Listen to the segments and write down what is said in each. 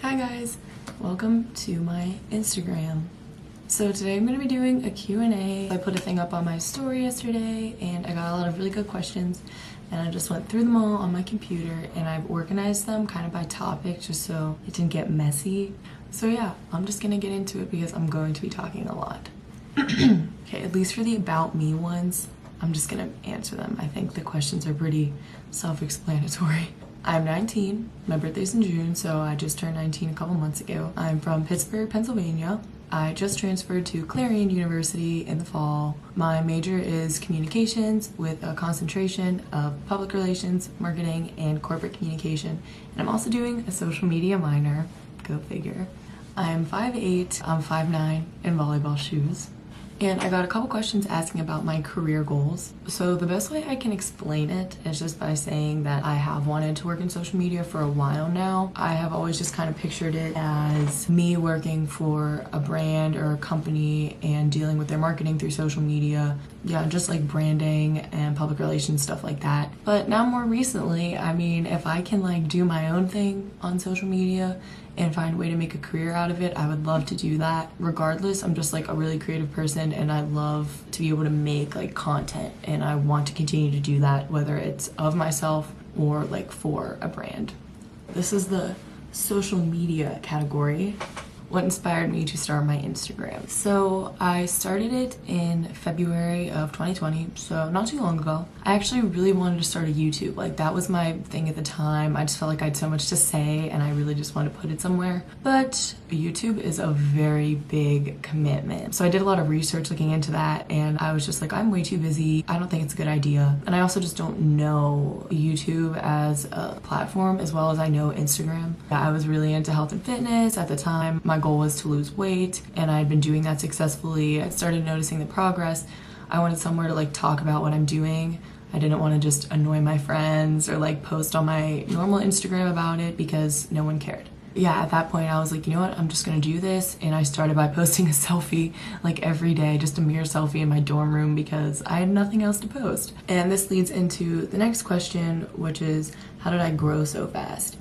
Hi guys, welcome to my Instagram. So today I'm going to be doing a Q&A. I put a thing up on my story yesterday and I got a lot of really good questions and I just went through them all on my computer and I've organized them kind of by topic just so it didn't get messy. So yeah, I'm just going to get into it because I'm going to be talking a lot. Okay, at least for the about me ones, I'm just going to answer them. I think the questions are pretty self-explanatory. I'm 19, my birthday's in June, so I just turned 19 a couple months ago. I'm from Pittsburgh, Pennsylvania. I just transferred to Clarion University in the fall. My major is communications with a concentration of public relations, marketing, and corporate communication. And I'm also doing a social media minor, go figure. I'm 5'8", I'm 5'9", in volleyball shoes. And I got a couple questions asking about my career goals. So the best way I can explain it is just by saying that I have wanted to work in social media for a while now. I have always just kind of pictured it as me working for a brand or a company and dealing with their marketing through social media. Yeah, just like branding and public relations, stuff like that. But now more recently, I mean, if I can like do my own thing on social media and find a way to make a career out of it, I would love to do that. Regardless, I'm just like a really creative person and I love to be able to make like content and I want to continue to do that, whether it's of myself or like for a brand. This is the social media category. What inspired me to start my Instagram? So I started it in February of 2020, so not too long ago. I actually really wanted to start a YouTube. Like that was my thing at the time. I just felt like I had so much to say and I really just wanted to put it somewhere. But YouTube is a very big commitment. So I did a lot of research looking into that and I was just like, I'm way too busy. I don't think it's a good idea. And I also just don't know YouTube as a platform as well as I know Instagram. I was really into health and fitness at the time. My goal was to lose weight and I had been doing that successfully. I started noticing the progress. I wanted somewhere to like talk about what I'm doing. I didn't want to just annoy my friends or like post on my normal Instagram about it because no one cared. Yeah, at that point I was like, you know what, I'm just gonna do this. And I started by posting a selfie like every day, just a mirror selfie in my dorm room because I had nothing else to post. And this leads into the next question, which is how did I grow so fast?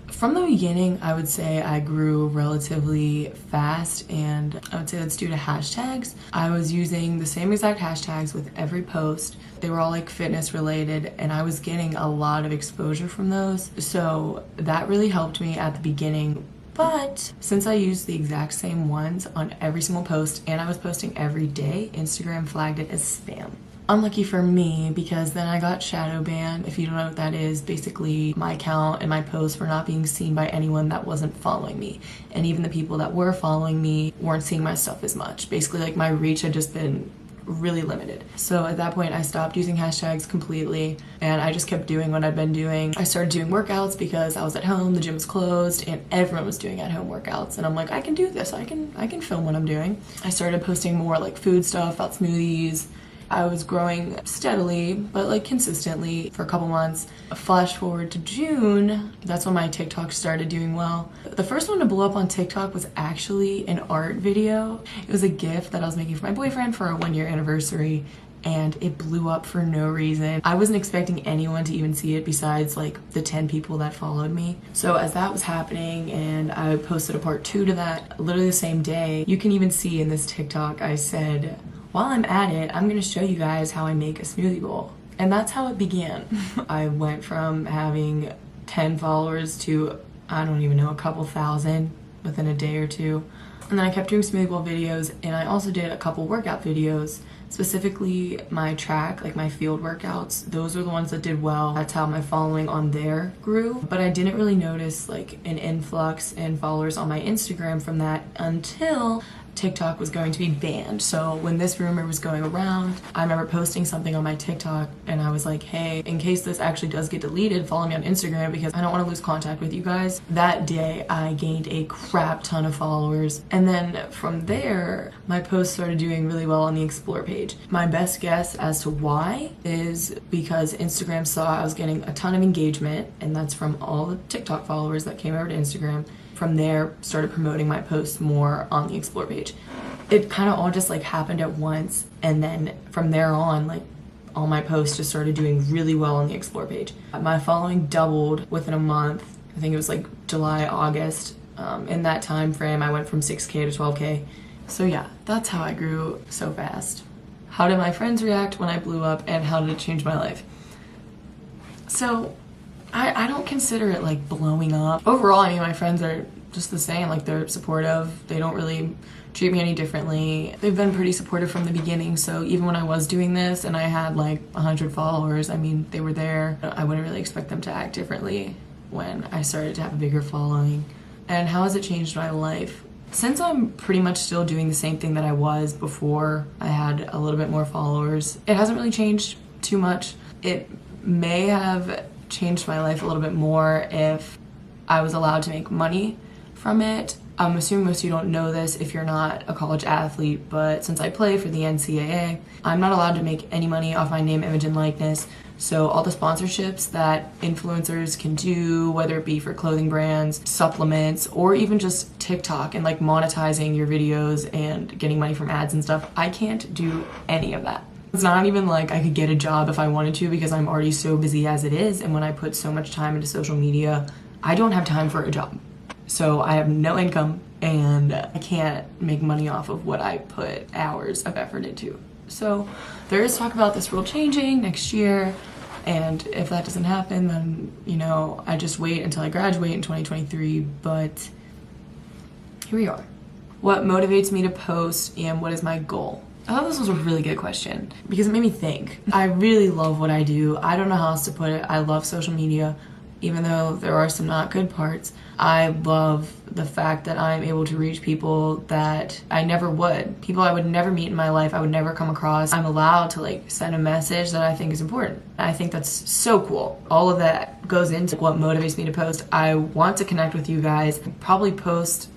From the beginning, I would say I grew relatively fast and I would say that's due to hashtags. I was using the same exact hashtags with every post. They were all like fitness related and I was getting a lot of exposure from those. So that really helped me at the beginning. But since I used the exact same ones on every single post and I was posting every day, Instagram flagged it as spam. Unlucky for me because then I got shadow banned. If you don't know what that is, basically my account and my posts were not being seen by anyone that wasn't following me. And even the people that were following me weren't seeing my stuff as much. Basically like my reach had just been really limited. So at that point I stopped using hashtags completely and I just kept doing what I'd been doing. I started doing workouts because I was at home, the gym was closed and everyone was doing at home workouts and I'm like, I can do this, I can film what I'm doing. I started posting more like food stuff, about smoothies. I was growing steadily, but like consistently for a couple months. Flash forward to June, that's when my TikTok started doing well. The first one to blow up on TikTok was actually an art video. It was a gift that I was making for my boyfriend for our 1-year anniversary and it blew up for no reason. I wasn't expecting anyone to even see it besides like the 10 people that followed me. So as that was happening and I posted a part 2 to that literally the same day, you can even see in this TikTok I said, while I'm at it, I'm gonna show you guys how I make a smoothie bowl. And that's how it began. I went from having 10 followers to, I don't even know, a couple thousand within a day or two. And then I kept doing smoothie bowl videos and I also did a couple workout videos, specifically my track, like my field workouts. Those were the ones that did well. That's how my following on there grew. But I didn't really notice like an influx in followers on my Instagram from that until TikTok was going to be banned. So when this rumor was going around, I remember posting something on my TikTok and I was like, hey, in case this actually does get deleted, follow me on Instagram because I don't want to lose contact with you guys. That day I gained a crap ton of followers. And then from there, my posts started doing really well on the Explore page. My best guess as to why is because Instagram saw I was getting a ton of engagement and that's from all the TikTok followers that came over to Instagram. From there, started promoting my posts more on the Explore page. It kind of all just like happened at once and then from there on, like all my posts just started doing really well on the Explore page. My following doubled within a month I think it was like July, August. In that time frame, I went from 6K to 12K. So yeah, that's how I grew so fast. How did my friends react when I blew up, and how did it change my life? So I don't consider it like blowing up. Overall, I mean, my friends are just the same. Like, they're supportive. They don't really treat me any differently. They've been pretty supportive from the beginning. So even when I was doing this and I had like 100 followers, I mean, they were there. I wouldn't really expect them to act differently when I started to have a bigger following. And how has it changed my life? Since I'm pretty much still doing the same thing that I was before I had a little bit more followers, it hasn't really changed too much. It may have changed my life a little bit more if I was allowed to make money from it. I'm assuming most of you don't know this if you're not a college athlete, but since I play for the NCAA, I'm not allowed to make any money off my name, image, and likeness. So all the sponsorships that influencers can do, whether it be for clothing brands, supplements, or even just TikTok and like monetizing your videos and getting money from ads and stuff, I can't do any of that. It's not even like I could get a job if I wanted to, because I'm already so busy as it is. And when I put so much time into social media, I don't have time for a job. So I have no income and I can't make money off of what I put hours of effort into. So there is talk about this rule changing next year. And if that doesn't happen, then, you know, I just wait until I graduate in 2023. But here we are. What motivates me to post and what is my goal? I thought this was a really good question because it made me think. I really love what I do. I don't know how else to put it. I love social media, even though there are some not good parts. I love the fact that I'm able to reach people that I never would. People I would never meet in my life, I would never come across. I'm allowed to like send a message that I think is important. I think that's so cool. All of that goes into what motivates me to post. I want to connect with you guys. Probably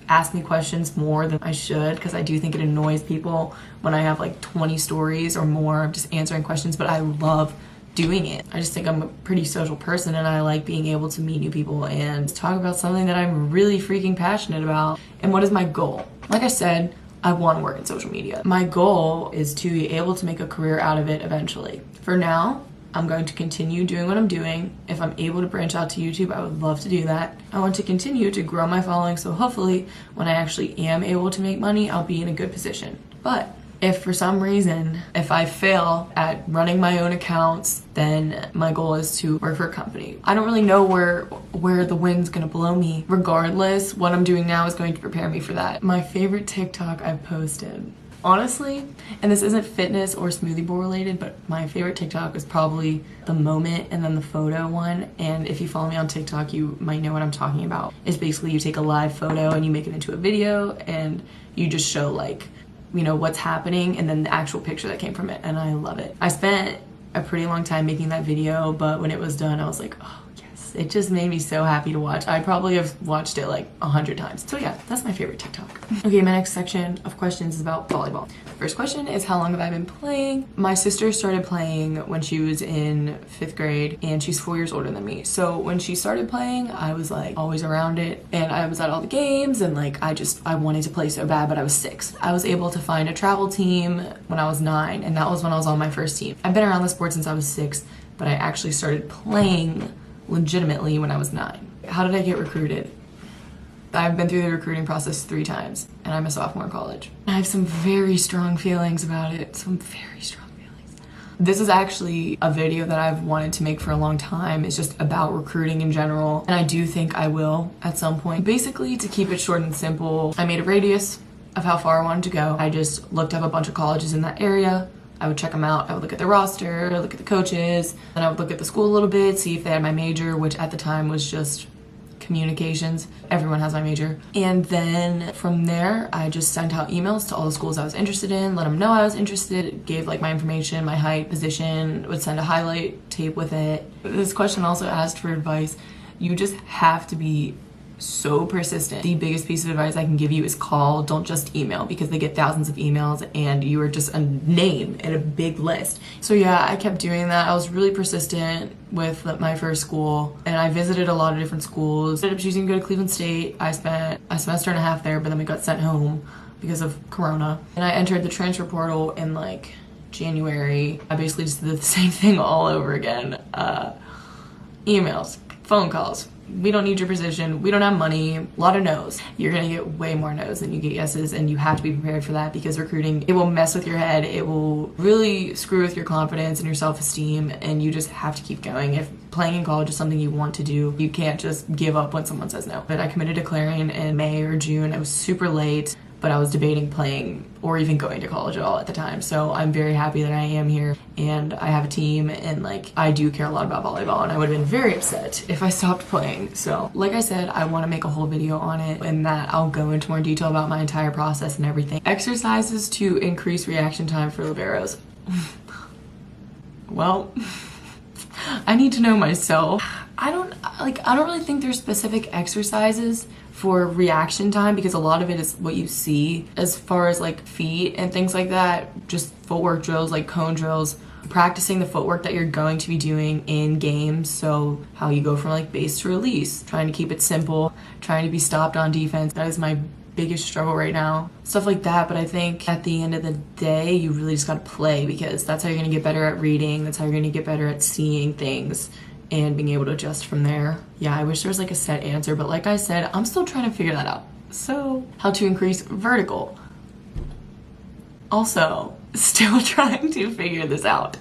ask me questions more than I should, because I do think it annoys people when I have like 20 stories or more of just answering questions, but I love doing it. I just think I'm a pretty social person and I like being able to meet new people and talk about something that I'm really freaking passionate about. And what is my goal? Like I said, I want to work in social media. My goal is to be able to make a career out of it eventually. For now, I'm going to continue doing what I'm doing. If I'm able to branch out to YouTube, I would love to do that. I want to continue to grow my following, so hopefully when I actually am able to make money, I'll be in a good position. But if for some reason, if I fail at running my own accounts, then my goal is to work for a company. I don't really know where the wind's gonna blow me. Regardless, what I'm doing now is going to prepare me for that. My favorite TikTok I've posted, honestly, and this isn't fitness or smoothie bowl related, but my favorite TikTok is probably the moment and then the photo one. And if you follow me on TikTok, you might know what I'm talking about. It's basically you take a live photo and you make it into a video and you just show like, you know, what's happening and then the actual picture that came from it, and I love it. I spent a pretty long time making that video, but when it was done, I was like, oh yes, it just made me so happy to watch. I probably have watched it like 100 times. So yeah, that's my favorite TikTok. Okay, my next section of questions is about volleyball. First question is, how long have I been playing? My sister started playing when she was in 5th grade, and she's 4 years older than me. So when she started playing, I was like always around it, and I was at all the games, and like I wanted to play so bad, but I was 6. I was able to find a travel team when I was 9, and that was when I was on my first team. I've been around the sport since I was 6, but I actually started playing legitimately when I was 9. How did I get recruited? I've been through the recruiting process 3 times, and I'm a sophomore in college. I have some very strong feelings about it. Some very strong feelings. This is actually a video that I've wanted to make for a long time. It's just about recruiting in general, and I do think I will at some point. Basically, to keep it short and simple, I made a radius of how far I wanted to go. I just looked up a bunch of colleges in that area. I would check them out. I would look at the roster, look at the coaches, and I would look at the school a little bit, see if they had my major, which at the time was just communications. Everyone has my major. And then from there, I just sent out emails to all the schools I was interested in, let them know I was interested, gave like my information, my height, position, would send a highlight tape with it. This question also asked for advice. You just have to be so persistent. The biggest piece of advice I can give you is call, don't just email, because they get thousands of emails and you are just a name in a big list. So yeah, I kept doing that. I was really persistent with my first school, and I visited a lot of different schools. I ended up choosing to go to Cleveland State. I spent a semester and a half there, but then we got sent home because of Corona. And I entered the transfer portal in like January. I basically just did the same thing all over again. Emails, phone calls, we don't need your position, we don't have money, a lot of no's. You're gonna get way more no's than you get yeses, and you have to be prepared for that because recruiting, it will mess with your head, it will really screw with your confidence and your self-esteem, and you just have to keep going. If playing in college is something you want to do, you can't just give up when someone says no. But I committed to Clarion in May or June. I was super late, but I was debating playing or even going to college at all at the time. So I'm very happy that I am here and I have a team, and like I do care a lot about volleyball, and I would have been very upset if I stopped playing. So like I said, I want to make a whole video on it, and that I'll go into more detail about my entire process and everything. Exercises to increase reaction time for liberos. Well, I need to know myself. I don't really think there's specific exercises for reaction time because a lot of it is what you see as far as like feet and things like that. Just footwork drills, like cone drills, practicing the footwork that you're going to be doing in games. So how you go from like base to release, trying to keep it simple, trying to be stopped on defense. That is my biggest struggle right now. Stuff like that. But I think at the end of the day, you really just got to play, because that's how you're going to get better at reading. That's how you're going to get better at seeing things and being able to adjust from there. Yeah, I wish there was like a set answer, but like I said, I'm still trying to figure that out. So how to increase vertical. Also, still trying to figure this out.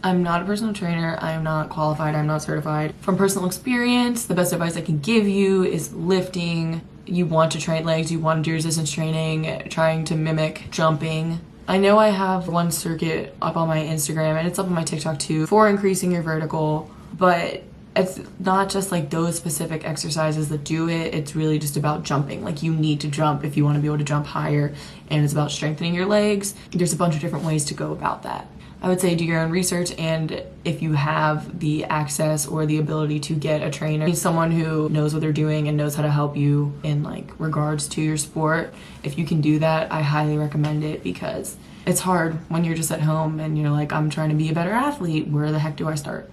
I'm not a personal trainer. I'm not qualified. I'm not certified. From personal experience, the best advice I can give you is lifting. You want to train legs, you want to do resistance training, trying to mimic jumping. I know I have one circuit up on my Instagram, and it's up on my TikTok too, for increasing your vertical, but it's not just like those specific exercises that do it. It's really just about jumping. Like you need to jump if you want to be able to jump higher, and it's about strengthening your legs. There's a bunch of different ways to go about that. I would say do your own research, and if you have the access or the ability to get a trainer, someone who knows what they're doing and knows how to help you in like regards to your sport, if you can do that, I highly recommend it, because it's hard when you're just at home and you're like, I'm trying to be a better athlete. Where the heck do I start?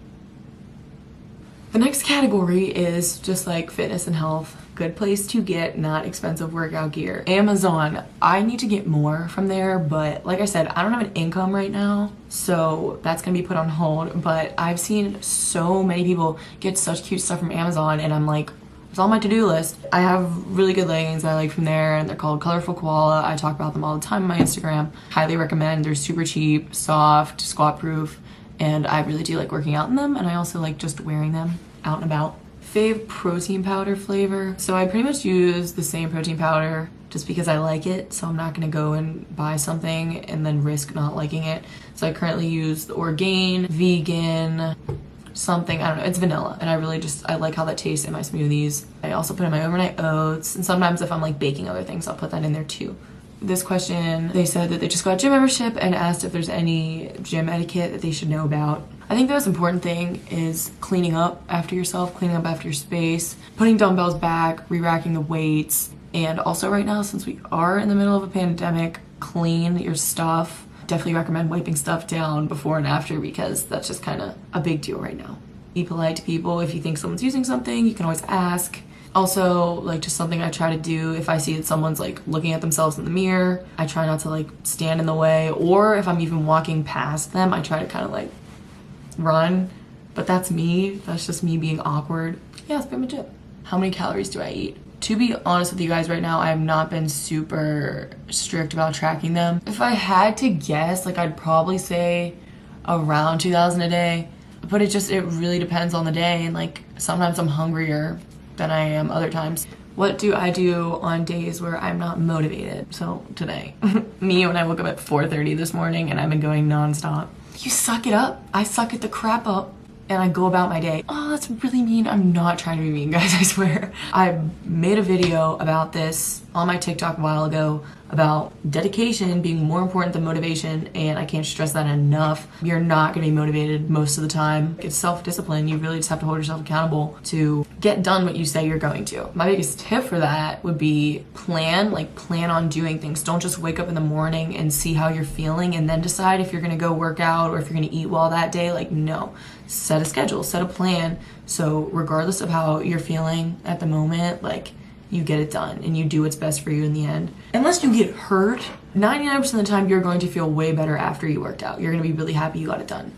The next category is just like fitness and health. Good place to get not expensive workout gear. Amazon. I need to get more from there, but like I said, I don't have an income right now, so that's gonna be put on hold. But I've seen so many people get such cute stuff from Amazon, and I'm like, it's on my to-do list. I have really good leggings I like from there, and they're called Colorful Koala. I talk about them all the time on my Instagram. Highly recommend. They're super cheap, soft, squat proof, and I really do like working out in them, and I also like just wearing them out and about. Fave protein powder flavor. So I pretty much use the same protein powder just because I like it, so I'm not gonna go and buy something and then risk not liking it. So I currently use the Orgain vegan something, I don't know, it's vanilla, and I like how that tastes in my smoothies. I also put in my overnight oats, and sometimes if I'm like baking other things, I'll put that in there too. This question, they said that they just got a gym membership and asked if there's any gym etiquette that they should know about. I think the most important thing is cleaning up after yourself, cleaning up after your space, putting dumbbells back, re-racking the weights, and also right now, since we are in the middle of a pandemic, clean your stuff. Definitely recommend wiping stuff down before and after, because that's just kind of a big deal right now. Be polite to people. If you think someone's using something, you can always ask. Also, like just something I try to do, if I see that someone's like looking at themselves in the mirror, I try not to like stand in the way, or if I'm even walking past them, I try to kind of like run. But that's me. That's just me being awkward. Yeah, that's pretty much it. How many calories do I eat? To be honest with you guys right now, I have not been super strict about tracking them. If I had to guess, like I'd probably say around 2,000 a day, but it really depends on the day, and like sometimes I'm hungrier than I am other times. What do I do on days where I'm not motivated? So today, me when I woke up at 4:30 this morning and I've been going nonstop. You suck it up. I suck it the crap up and I go about my day. Oh, that's really mean. I'm not trying to be mean, guys, I swear. I made a video about this on my TikTok a while ago about dedication being more important than motivation, and I can't stress that enough. You're not gonna be motivated most of the time. It's self-discipline. You really just have to hold yourself accountable to get done what you say you're going to. My biggest tip for that would be plan on doing things. Don't just wake up in the morning and see how you're feeling and then decide if you're gonna go work out or if you're gonna eat well that day. Like, no. Set a schedule, set a plan. So regardless of how you're feeling at the moment, like, you get it done and you do what's best for you in the end. Unless you get hurt, 99% of the time you're going to feel way better after you worked out. You're gonna be really happy you got it done.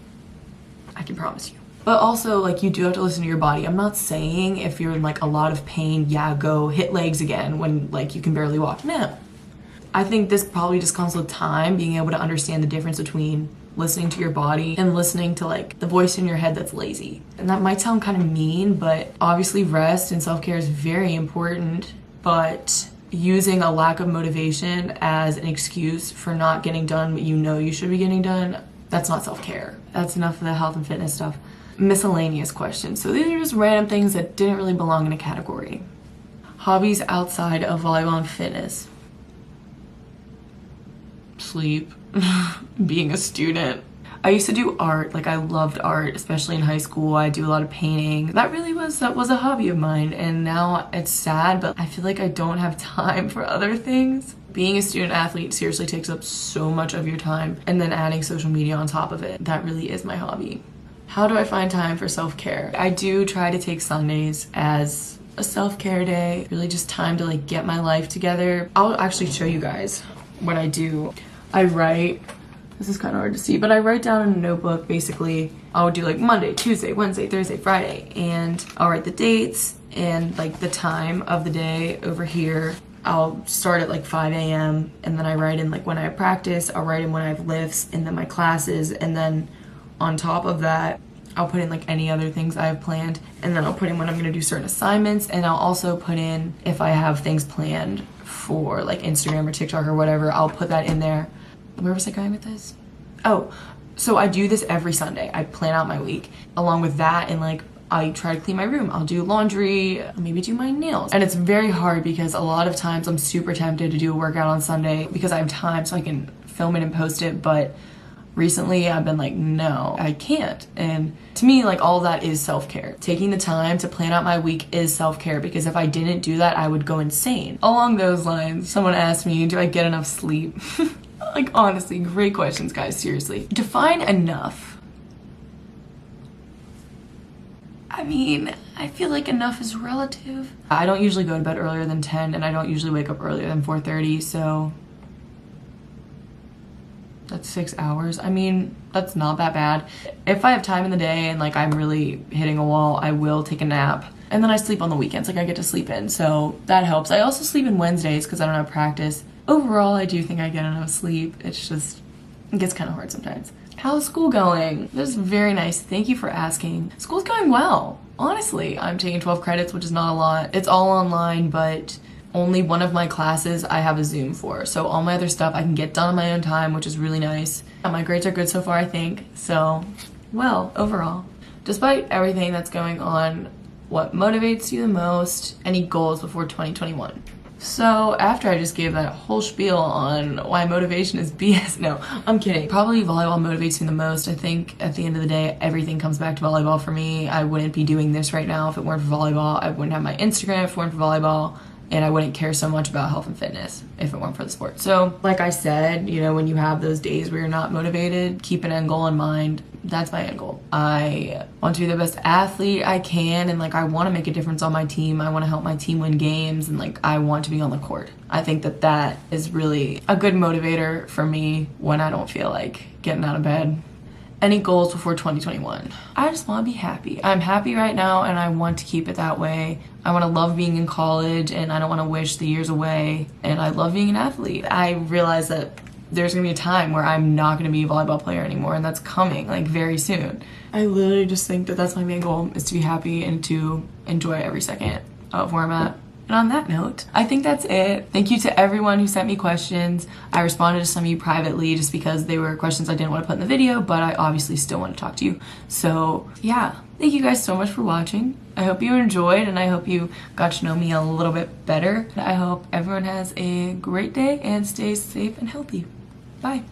I can promise you. But also, like, you do have to listen to your body. I'm not saying if you're in like a lot of pain, yeah, go hit legs again when like you can barely walk. No. I think this probably just comes with time, being able to understand the difference between listening to your body and listening to like the voice in your head that's lazy. And that might sound kind of mean, but obviously rest and self-care is very important, but using a lack of motivation as an excuse for not getting done what you know you should be getting done, that's not self-care. That's enough of the health and fitness stuff. Miscellaneous questions. So these are just random things that didn't really belong in a category. Hobbies outside of volleyball and fitness. Sleep. Being a student. I used to do art. Like, I loved art, especially in high school. I do a lot of painting. That was a hobby of mine, and now it's sad, but I feel like I don't have time for other things. Being a student athlete seriously takes up so much of your time, and then adding social media on top of it, that really is my hobby. How do I find time for self-care? I do try to take Sundays as a self-care day, really just time to like get my life together. I'll actually show you guys what I do. I write, this is kind of hard to see, but I write down in a notebook. Basically, I'll do like Monday, Tuesday, Wednesday, Thursday, Friday, and I'll write the dates and like the time of the day over here. I'll start at like 5 a.m. and then I write in like when I have practice, I'll write in when I have lifts, and then my classes, and then on top of that, I'll put in like any other things I have planned, and then I'll put in when I'm gonna do certain assignments, and I'll also put in if I have things planned for like Instagram or TikTok or whatever, I'll put that in there. Where was I going with this? Oh, so I do this every Sunday. I plan out my week. Along with that, and like I try to clean my room. I'll do laundry, maybe do my nails. And it's very hard because a lot of times I'm super tempted to do a workout on Sunday because I have time so I can film it and post it, but recently I've been like, no, I can't. And to me, like, all that is self-care. Taking the time to plan out my week is self-care, because if I didn't do that, I would go insane. Along those lines, someone asked me, do I get enough sleep? Like, honestly, great questions, guys, seriously. Define enough. I mean, I feel like enough is relative. I don't usually go to bed earlier than 10, and I don't usually wake up earlier than 4:30, so that's 6 hours. I mean, that's not that bad. If I have time in the day and like I'm really hitting a wall, I will take a nap. And then I sleep on the weekends, like I get to sleep in, so that helps. I also sleep in Wednesdays because I don't have practice. Overall, I do think I get enough sleep. It's just, it gets kind of hard sometimes. How's school going? This is very nice. Thank you for asking. School's going well. Honestly, I'm taking 12 credits, which is not a lot. It's all online, but only one of my classes I have a Zoom for. So all my other stuff I can get done on my own time, which is really nice. My grades are good so far, I think. So, well, overall, despite everything that's going on, what motivates you the most? Any goals before 2021? So after I just gave that whole spiel on why motivation is BS, no, I'm kidding. Probably volleyball motivates me the most. I think at the end of the day, everything comes back to volleyball for me. I wouldn't be doing this right now if it weren't for volleyball. I wouldn't have my Instagram if it weren't for volleyball. And I wouldn't care so much about health and fitness if it weren't for the sport. So like I said, you know, when you have those days where you're not motivated, keep an end goal in mind. That's my end goal. I want to be the best athlete I can, and like I want to make a difference on my team. I want to help my team win games, and like I want to be on the court. I think that that is really a good motivator for me when I don't feel like getting out of bed. Any goals before 2021? I just want to be happy. I'm happy right now and I want to keep it that way. I want to love being in college and I don't want to wish the years away. And I love being an athlete. I realize that there's gonna be a time where I'm not gonna be a volleyball player anymore, and that's coming like very soon. I literally just think that that's my main goal, is to be happy and to enjoy every second of where I'm at. And on that note, I think that's it. Thank you to everyone who sent me questions. I responded to some of you privately just because they were questions I didn't want to put in the video, but I obviously still want to talk to you. So yeah, thank you guys so much for watching. I hope you enjoyed, and I hope you got to know me a little bit better. I hope everyone has a great day and stays safe and healthy. Bye.